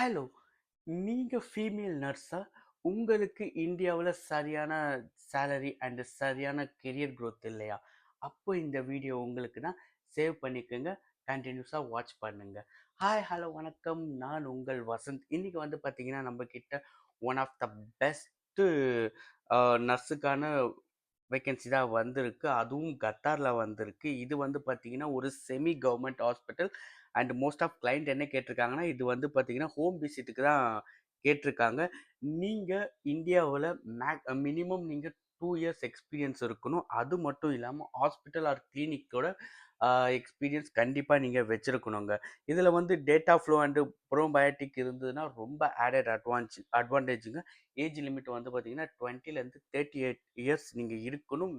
Hello. நீங்க female நர்ஸா? உங்களுக்கு இந்தியாவுல சரியான சேலரி அண்ட் சரியான கெரியர் குரோத் இல்லையா? அப்போ இந்த வீடியோ உங்களுக்கு தான். சேவ் பண்ணிக்கங்க. கன்டினியூஸா வாட்ச் பண்ணுங்க. ஹாய், ஹலோ, வணக்கம். நான் உங்கள் வசந்த். இன்னைக்கு வந்து பார்த்தீங்கன்னா, நம்ம கிட்ட ஒன் ஆஃப் த பெஸ்ட்டு நர்ஸுக்கான வேக்கன்சி தான் வந்திருக்கு. அதுவும் கத்தார்ல வந்திருக்கு. இது வந்து பார்த்தீங்கன்னா, ஒரு semi government hospital. And most of client என்ன கேட்டிருக்காங்கன்னா, இது வந்து பார்த்தீங்கன்னா, ஹோம் விசிட்டுக்கு தான் கேட்டிருக்காங்க. நீங்க இந்தியாவுல மினிமம் நீங்க 2 இயர்ஸ் எக்ஸ்பீரியன்ஸ் இருக்கணும். அது மட்டும் இல்லாம ஹாஸ்பிட்டல் ஆர் கிளினிக்கோட எக்ஸ்பீரியன்ஸ் கண்டிப்பா நீங்க வச்சிருக்கணுங்க. இதுல வந்து டேட்டா ஃப்ளோ அண்ட் ப்ரோபயோட்டிக் இருந்ததுன்னா ரொம்ப ஆடட் அட்வான்டேஜுங்க. ஏஜ் லிமிட் வந்து பார்த்தீங்கன்னா 20லேருந்து 38 இயர்ஸ் நீங்கள் இருக்கணும்.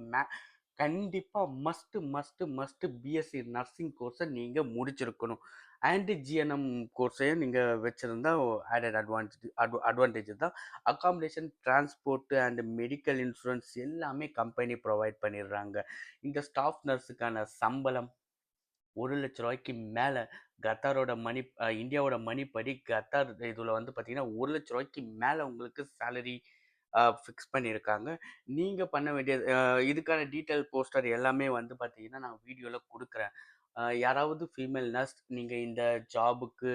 கண்டிப்பா மஸ்ட் பிஎஸ்சி நர்சிங் கோர்ஸை நீங்கள் முடிச்சிருக்கணும். அண்ட் ஜிஎன்எம் கோர்ஸையும் நீங்கள் வச்சுருந்தா ஆடட் அட்வான்டேஜ் தான். Accommodation, transport and medical insurance எல்லாமே கம்பெனி ப்ரொவைட் பண்ணிடுறாங்க. இந்த ஸ்டாஃப் நர்ஸுக்கான சம்பளம் 1,00,000 மேலே. கத்தாரோட மணி இந்தியாவோட மணிப்படி கத்தார் இதில் வந்து பார்த்தீங்கன்னா 1,00,000 மேலே உங்களுக்கு சேலரி ஃபிக்ஸ் பண்ணியிருக்காங்க. நீங்கள் பண்ண வேண்டியது இதுக்கான டீட்டெயில் போஸ்டர் எல்லாமே வந்து பார்த்தீங்கன்னா நான் வீடியோவில் கொடுக்குறேன். யாராவது ஃபீமேல் நர்ஸ் நீங்கள் இந்த ஜாபுக்கு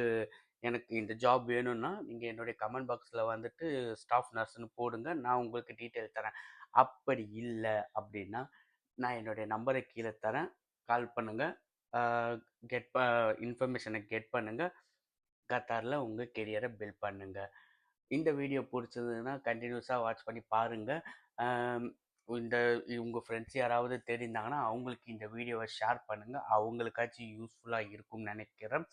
எனக்கு இந்த ஜாப் வேணும்னா நீங்கள் என்னுடைய கமெண்ட் பாக்ஸில் வந்துட்டு ஸ்டாஃப் நர்ஸ்னு போடுங்க. நான் உங்களுக்கு டீட்டெயில் தரேன். அப்படி இல்லை அப்படின்னா நான் என்னுடைய நம்பரை கீழே தரேன். கால் பண்ணுங்கள். கெட் ப இன்ஃபர்மேஷனை கெட் பண்ணுங்கள். கத்தாரில் உங்கள் கெரியரை பில்ட் பண்ணுங்கள். இந்த வீடியோ பிடிச்சதுன்னா கண்டினியூஸாக வாட்ச் பண்ணி பாருங்கள். இந்த உங்கள் ஃப்ரெண்ட்ஸ் யாராவது தெரிந்தாங்கன்னா அவங்களுக்கு இந்த வீடியோவை ஷேர் பண்ணுங்கள். அவங்களுக்காச்சும் யூஸ்ஃபுல்லாக இருக்கும்னு நினைக்கிறேன்.